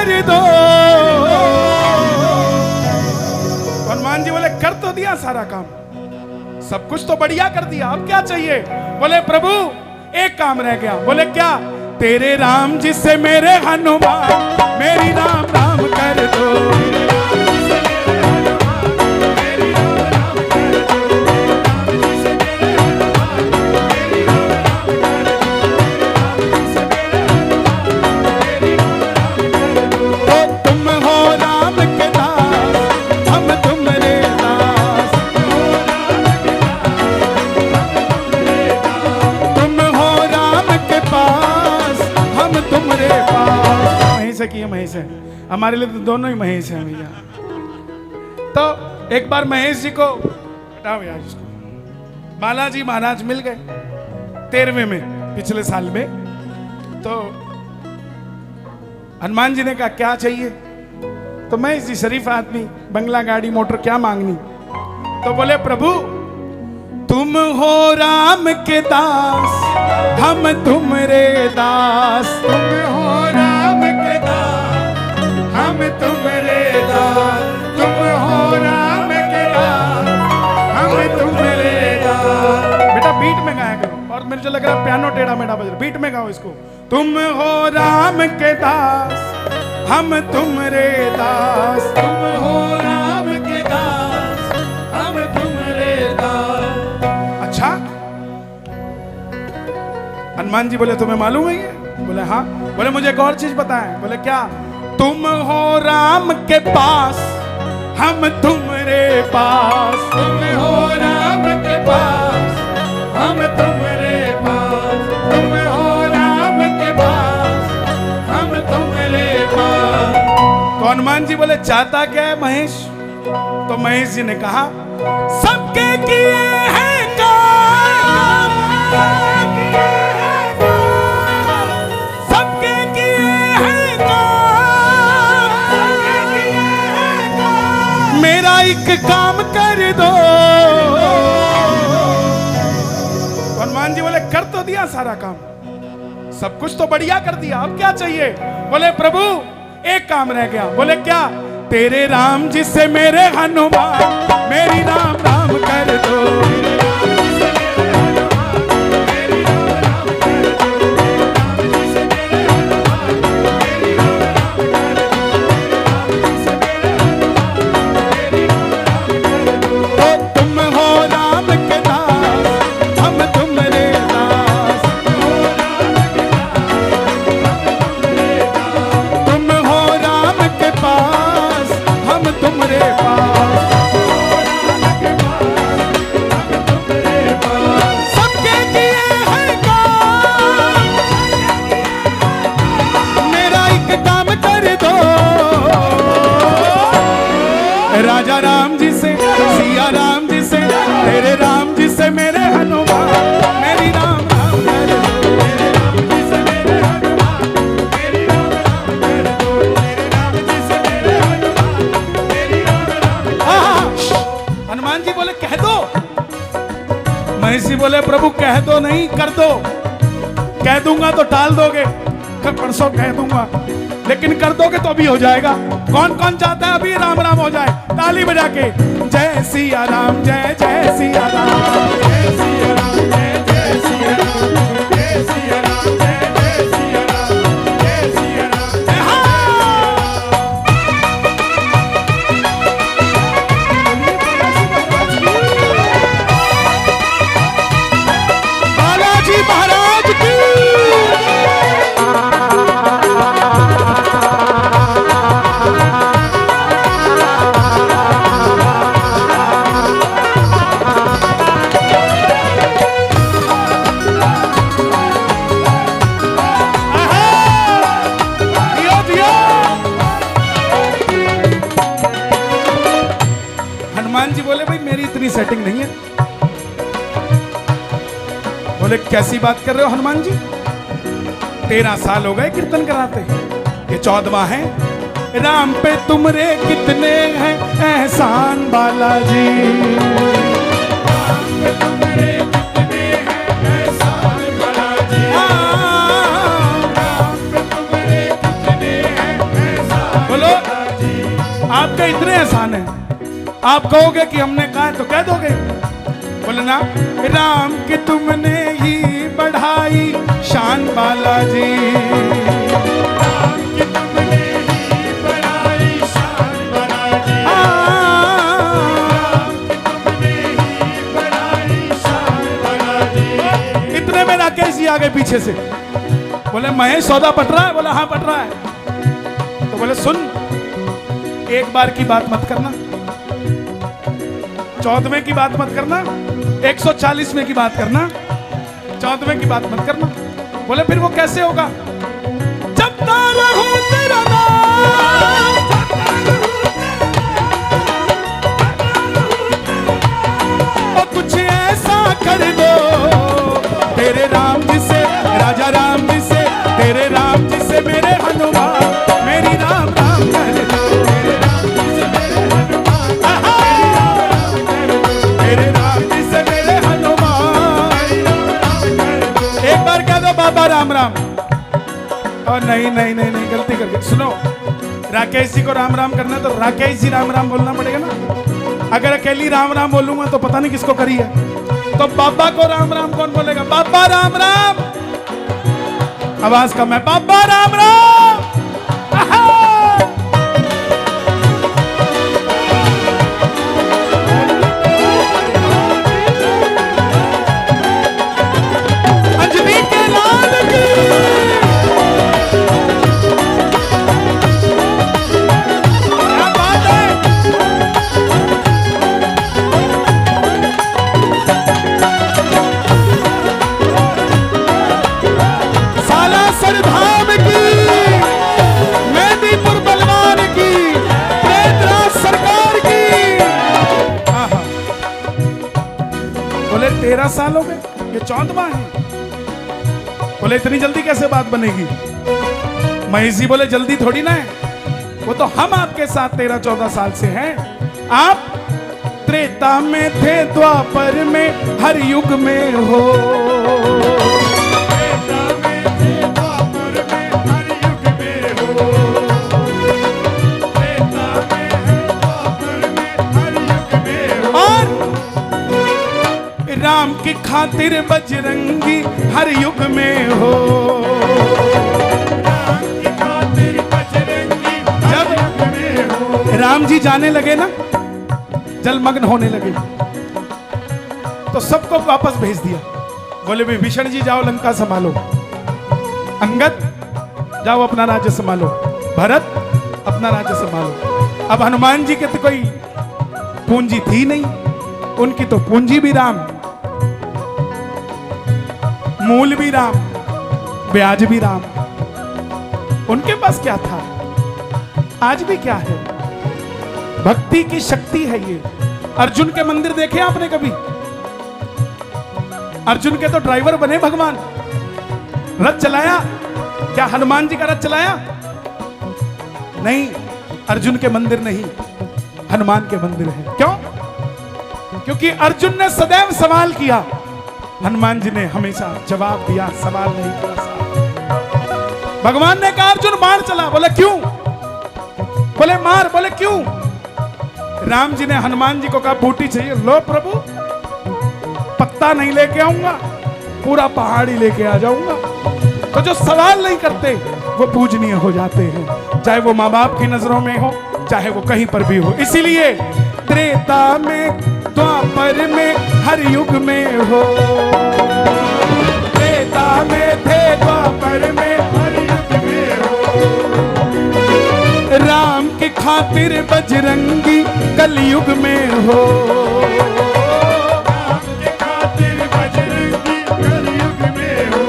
कर दो। हनुमान जी बोले कर तो दिया सारा काम, सब कुछ तो बढ़िया कर दिया, अब क्या चाहिए? बोले प्रभु एक काम रह गया। बोले क्या? तेरे राम जी से मेरे हनुमान, मेरी राम राम कर दो। की महेश है, हमारे लिए तो दोनों ही महेश हैं भैया। तो एक बार महेश जी को हटाओ यार इसको, बालाजी महाराज मिल गए 13वें में पिछले साल में। तो हनुमान जी ने कहा क्या चाहिए? तो महेश जी शरीफ आदमी, बंगला गाड़ी मोटर क्या मांगनी? तो बोले प्रभु तुम हो राम के दास, हम तुम्हारे दास। तुम हो राम के दास, हम तुम्हारे दास। तुम हो राम के दास, हम तुम्हारे दास। बेटा बीट में गाया करो, और मुझे लग रहा है पियानो टेढ़ा मेढ़ा बज रहा, बीट में गाओ इसको। तुम हो राम के दास, हम तुम्हारे दास। तुम हो राम के दास, हम तुम्हारे दास। अच्छा हनुमान जी बोले तुम्हें मालूम है ये? बोले हाँ। बोले मुझे एक और चीज बताएं। बोले क्या? तुम हो राम के पास, हम तुम्हारे पास। तुम हो राम के पास, हम तुम्हारे पास। तुम हो राम के पास, हम तुम्हारे पास। तो हनुमान जी बोले चाहता क्या है महेश? तो महेश जी ने कहा सबके किए हैं काम, सबके किए हैं काम, मेरा एक काम कर दो। हनुमान जी बोले कर तो दिया सारा काम, सब कुछ तो बढ़िया कर दिया, अब क्या चाहिए? बोले प्रभु एक काम रह गया। बोले क्या? तेरे राम जी से मेरे हनुमान, मेरी राम राम कर दो। राजा राम जी से, सिया राम जी से, तेरे राम जी से मेरे हनुमान, मेरी राम राम कर दो। तेरे राम जी से मेरे हनुमान, मेरी राम राम कर दो। तेरे राम जी से मेरे हनुमान, मेरी राम राम। हनुमान जी बोले कह दो। महेश जी बोले प्रभु कह दो नहीं, कर दो। कह दूंगा तो टाल दोगे, परसों कह दूंगा, लेकिन कर दोगे तो अभी हो जाएगा। कौन कौन चाहता है अभी राम राम हो जाए? ताली बजा के जय सिया राम, जय जय सिया राम, जय सिया राम, जय जय सिया राम, जय सिया राम, जय जय सिया राम, जय सिया राम, जय बालाजी महाराज की। हनुमान जी बोले भाई मेरी इतनी सेटिंग नहीं है। बोले कैसी बात कर रहे हो हनुमान जी? 13 साल हो गए कीर्तन कराते, ये 14वां है। राम पे तुमरे कितने हैं एहसान बालाजी, राम पे तुमरे कितने हैं एहसान बालाजी, राम पे तुमरे कितने हैं एहसान आपके इतने एहसान हैं, आप कहोगे कि हमने कहा तो कह दोगे। बोले ना, राम की तुमने ही बढ़ाई शान बालाजी, राम की तुमने ही बढ़ाई शान बालाजी, राम की तुमने ही बढ़ाई शान बालाजी। इतने में राकेश जी आ गए पीछे से, बोले महेश सौदा पट रहा है? बोला हाँ पट रहा है। तो बोले सुन, एक बार की बात मत करना, 14वें की बात मत करना, 140वें की बात करना, 14वें की बात मत करना। बोले फिर वो कैसे होगा? जपता रहूं तेरा नाम, और कुछ ऐसा कर दो तेरे राम जी से, राजा राम जी से, तेरे राम जी से मेरे हनुमान, मेरी राम राम कर दो, तेरे राम जी से मेरे हनुमान, तेरे राम जी से मेरे हनुमान। एक बार कह दो बाबा राम राम। और नहीं नहीं नहीं नहीं, गलती करके सुनो, राकेश जी को राम राम करना है तो राकेश जी राम राम बोलना पड़ेगा ना। अगर अकेली राम राम बोलूंगा तो पता नहीं किसको करी है। तो बाबा को राम राम कौन बोलेगा? बाबा राम राम, आवाज कम है, बाबा राम राम। अंजनी के लाल की, क्या बात है। सालासर धाम की, मेहंदीपुर बलवान की, प्रेतराज सरकार की। आहा। बोले 13 साल हो गए, ये 14वां है। बोले इतनी जल्दी कैसे बात बनेगी? महेश जी बोले जल्दी थोड़ी ना है, वो तो हम आपके साथ 13-14 साल से हैं। आप त्रेता में थे, द्वापर में, हर युग में हो, त्रेता में थे, द्वापर में, हर युग में हो, त्रेता में है, द्वापर में, हर युग में हो। और राम की खातिर बजरंगी हर युग में हो। राम की खातिर बजरंगी हर युग में हो। राम जी जाने लगे ना, जलमग्न होने लगे, तो सबको वापस भेज दिया। बोले विभीषण जी जाओ लंका संभालो, अंगद जाओ अपना राज्य संभालो, भरत अपना राज्य संभालो। अब हनुमान जी के तो कोई पूंजी थी नहीं, उनकी तो पूंजी भी राम, मूल भी राम, ब्याज भी राम। उनके पास क्या था? आज भी क्या है? भक्ति की शक्ति है ये। अर्जुन के मंदिर देखे आपने कभी? अर्जुन के तो ड्राइवर बने भगवान, रथ चलाया। क्या हनुमान जी का रथ चलाया? नहीं, अर्जुन के मंदिर नहीं, हनुमान के मंदिर है। क्यों? क्योंकि अर्जुन ने सदैव सवाल किया, हनुमान जी ने हमेशा जवाब दिया, सवाल नहीं किया। भगवान ने कहा अर्जुन मार चला, बोले क्यों? बोले मार, बोले क्यों? राम जी ने हनुमान जी को कहा बूटी चाहिए, लो प्रभु, पत्ता नहीं लेके आऊंगा, पूरा पहाड़ ही लेके आ जाऊंगा। तो जो सवाल नहीं करते वो पूजनीय हो जाते हैं, चाहे वो माँ बाप की नजरों में हो, चाहे वो कहीं पर भी हो। इसीलिए त्रेता में, द्वापर में, हर युग में हो। त्रेता में थे, द्वापर में, हर युग में हो। राम की खातिर बजरंगी कलयुग में हो। राम की खातिर बजरंगी कलयुग में हो।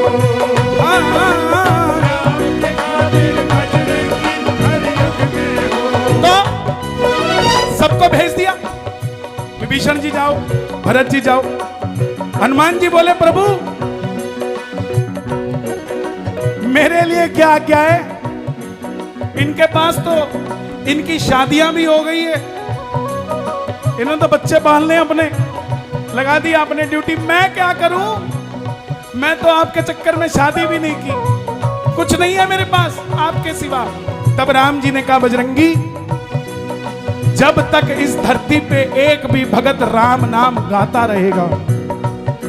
राम की खातिर बजरंगी कलयुग में हो। तो सबको भेज दिया, विभीषण जी जाओ, भरत जी जाओ। हनुमान जी बोले प्रभु मेरे लिए क्या क्या है? इनके पास तो इनकी शादियां भी हो गई है, इन्होंने तो बच्चे पालने अपने लगा दी आपने ड्यूटी। मैं क्या करूं? मैं तो आपके चक्कर में शादी भी नहीं की, कुछ नहीं है मेरे पास आपके सिवा। तब राम जी ने कहा बजरंगी जब तक इस धरती पे एक भी भगत राम नाम गाता रहेगा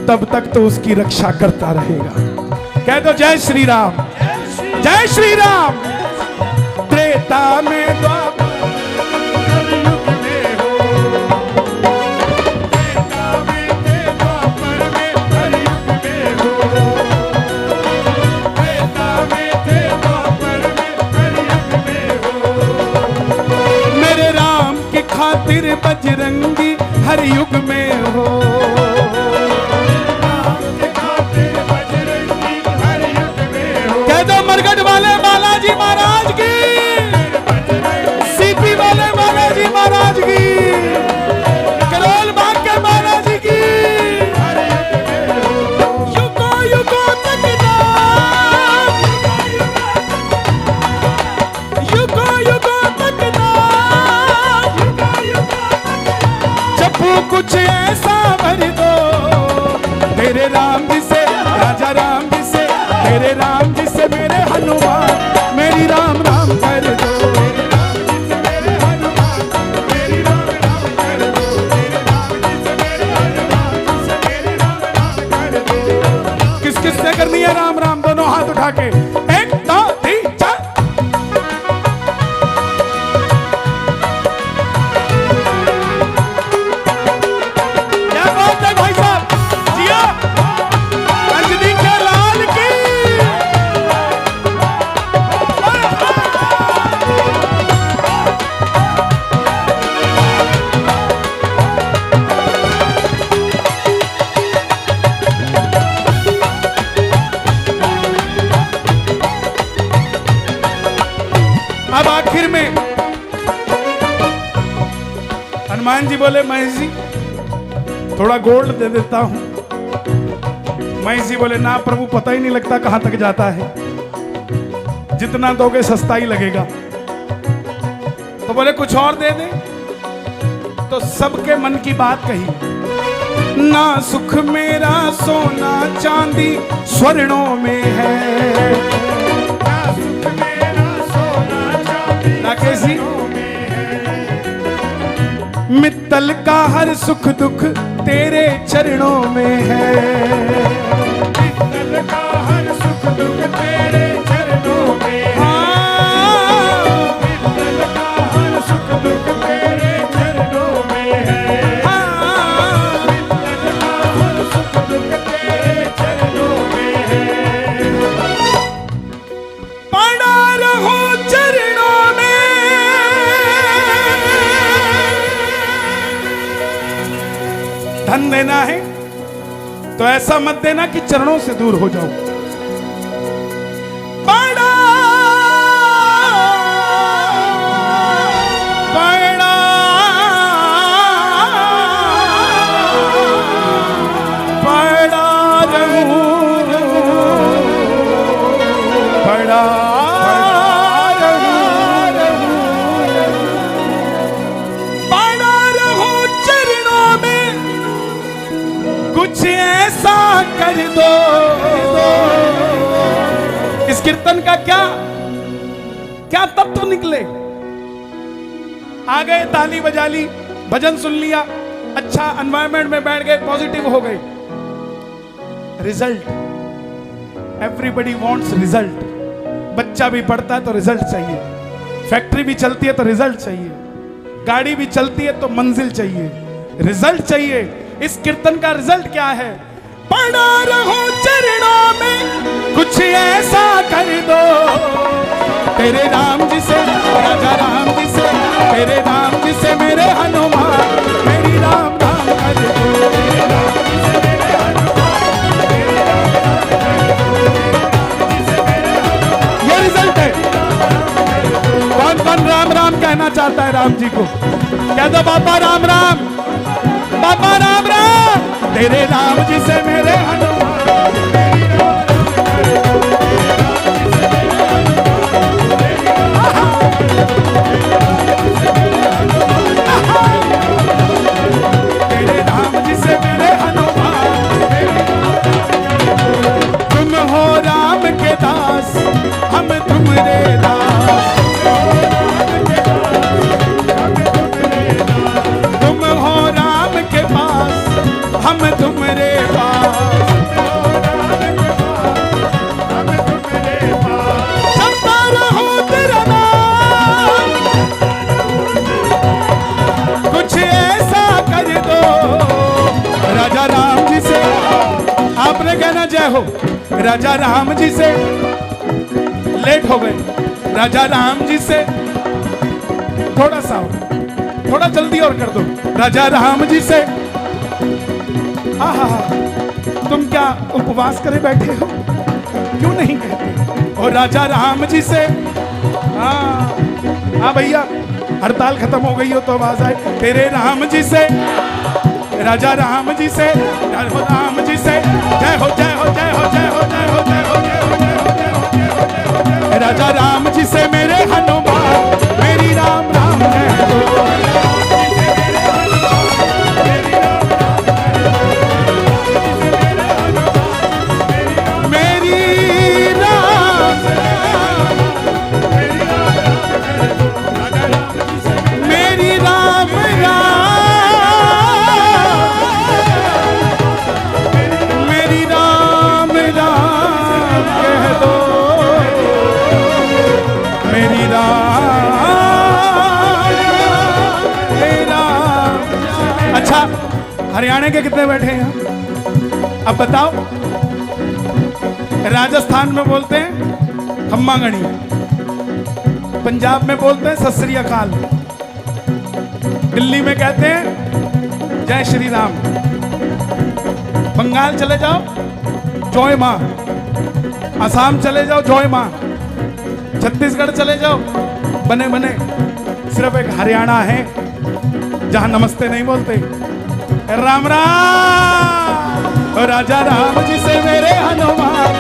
तब तक तो उसकी रक्षा करता रहेगा। कह दो जय श्री राम, जय श्री राम। त्रेता में द्वापर कलयुग में हो, त्रेता में थे द्वापर में कलयुग में हो, त्रेता में थे द्वापर में कलयुग में हो। मेरे राम की खातिर बजरंगी हर युग में हो। राम के खातिर बजरंगी हर युग में हो। कह दो मरगढ़ वाले बालाजी महाराज की, सीपी वाले बालाजी महाराज की, करोल बाग के बालाजी की। युगों युगों तक नाम, युगों युगों तक नाम, जपू कुछ ऐसा भर दो तेरे राम जी से, राजा राम जी से, तेरे राम जी से मेरे हनुमान, मेरी राम राम कर दो। किस किस से करनी है राम राम? दोनों हाथ उठा के, 1 2 3 4। क्या बात है भाई साहब, जिया अंजनी के लाल की। अब आखिर में हनुमान जी बोले महेश जी थोड़ा गोल्ड दे देता हूं। महेश जी बोले ना प्रभु, पता ही नहीं लगता कहां तक जाता है, जितना दोगे सस्ता ही लगेगा। तो बोले कुछ और दे दे। तो सबके मन की बात कही, ना सुख मेरा सोना चांदी स्वर्णों में है, ना सुख मेरा सोना चांदी ना कैसी मित्तल का हर सुख दुख तेरे चरणों में है। मित्तल का हर सुख दुख तेरे चरणों में है। मित्तल का हर सुख दुख तेरे चरणों में है। मित्तल का हर सुख दुख तेरे चरणों में है। पड़ा रहो चरणों में, धन देना है तो ऐसा मत देना कि चरणों से दूर हो जाओ। पड़ा पड़ा पड़ा रहूं, पड़ा कुछ ऐसा कर दो। इस कीर्तन का क्या क्या तत्व निकले? आ गए, ताली बजा ली, भजन सुन लिया, अच्छा एनवायरनमेंट में बैठ गए, पॉजिटिव हो गए। Result, everybody wants result. बच्चा भी पढ़ता है तो रिजल्ट चाहिए, फैक्ट्री भी चलती है तो रिजल्ट चाहिए, गाड़ी भी चलती है तो मंजिल चाहिए, रिजल्ट चाहिए। इस कीर्तन का रिजल्ट क्या है? पड़ा रहो चरणों में, कुछ ऐसा कर दो तेरे राम जी से, राजा राम जी से, तेरे राम जी से मेरे हनुमान, मेरी राम राम कर दो। ये रिजल्ट है। कौन कौन राम राम कहना चाहता है राम जी को? कह दो बाबा राम राम, बाबा राम राम, तेरे राम जी से मेरे हनुमान। तेरे राम जी से मेरे हनुमान। तुम हो राम के दास, हम तुम्हारे दास। हो राजा राम जी से, लेट हो गए, राजा राम जी से थोड़ा सा हो, थोड़ा जल्दी और कर दो, राजा राम जी से। आहा, तुम क्या उपवास करे बैठे हो, क्यों नहीं कहते? और राजा राम जी से, हाँ भैया, हड़ताल खत्म हो गई हो तो आवाज आए, तेरे राम जी से, राजा राम जी से, जय हो राम जी से, जय हो जय हो जय हो जय हो जय हो जय हो जय हो जय हो जय हो जय हो जय हो। राजा राम जी से मेरे हनुमान, मेरी राम राम कह दो। मेरी राम मेरी राम मेरी राम राम कह दो, मेरी राम। अच्छा, हरियाणा के कितने बैठे हैं? अब बताओ। राजस्थान में बोलते हैं खम्मा गणी, पंजाब में बोलते हैं सत श्री अकाल, दिल्ली में कहते हैं जय श्री राम, बंगाल चले जाओ जय मां, असम चले जाओ जय मां, छत्तीसगढ़ चले जाओ बने बने। सिर्फ एक हरियाणा है जहां नमस्ते नहीं बोलते, राम राम। राजा राम जी से मेरे हनुमान,